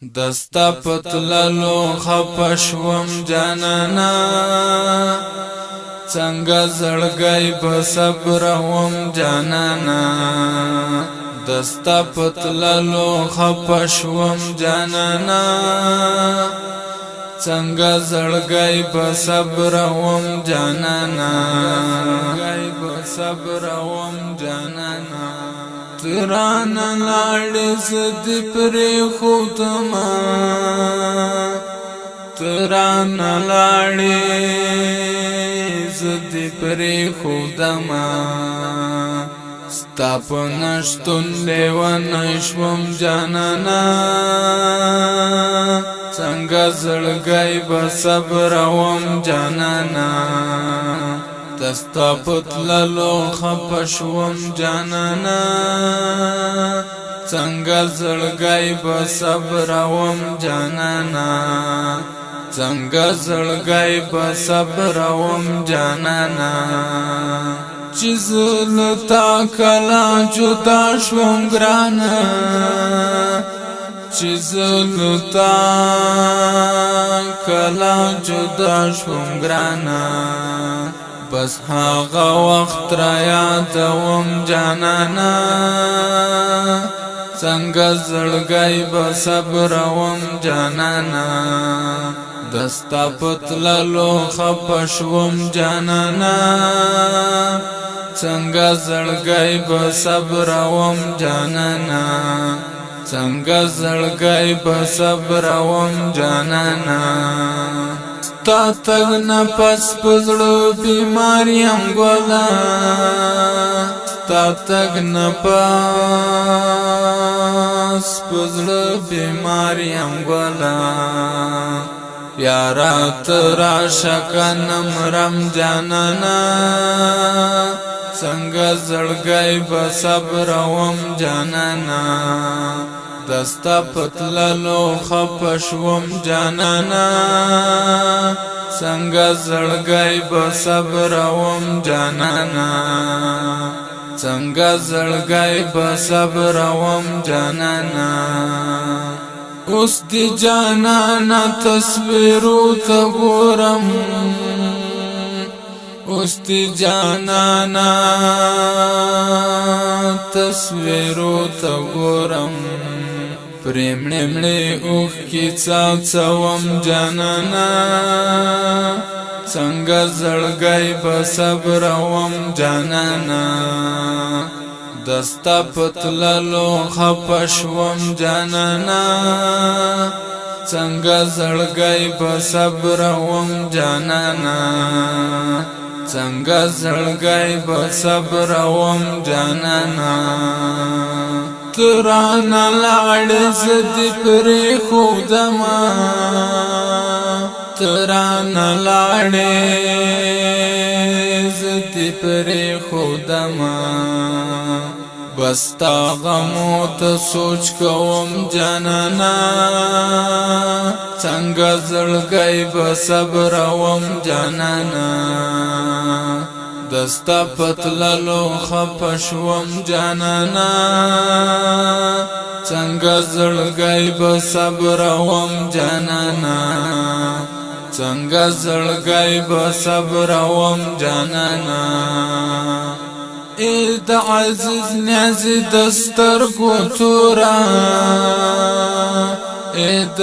دستا پتللو خپشوم جانانا څنګه زړګی په صبر وم جانانا دستا پتللو خپشوم جانانا څنګه زړګی په صبر وم جانانا جانانا تران لاړ زد پر خودما تران لاړ زد پر خودما ستا په نشتون لیوان شوم جانانا څنګه زړګی په صبر وم جانانا دستا پتللو خپشوم جانانا څنګه زړګی په صبر وم جانانا څنګه زړګی په صبر وم جانانا چې زلتا کلا جدا شوم ګرانا چې زلتا کلا جدا شوم ګرانا بس هاغه وخت را یادوم جانانا څنګه زړګی په صبر وم جانانا دستا پتللو خپشوم جانانا څنګه زړګی په صبر وم جانانا څنګه زړګی په صبر وم جانانا تا تگ نفس پزړو بیماریم ګولا تا تگ نفس پزړو بیماریم ګولا یارا ترا شکنم رم جانانا څنګه زړګی په صبر وم جانانا دستا پتللو خپشوم جانانا څنګه زړګی په صبر وم جانانا څنګه زړګی په صبر وم جانانا اوس دی جانانا تصویرو ته ګورم اوس دی جانانا تصویرو ته ګورم پرېمړې مړې اوښ کې څاڅوم جانانا څنګه زړګی په صبر وم جانانا دستا پتللو خپشوم جانانا څنګه زړګی په صبر وم جانانا څنګه زړګی په صبر وم جانانا تران لاړ زد پر خودما تران لاړ زد پر خودما بستا غمو ته سوچ کوم جانانا څنګه زړګی په صبر وم جانانا دستا پتللو خپشوم جانانا څنګه زړګی په صبر وم جانانا څنګه زړګی په صبر وم جانانا ای د عزیز نیاز دسترګو تورا ای د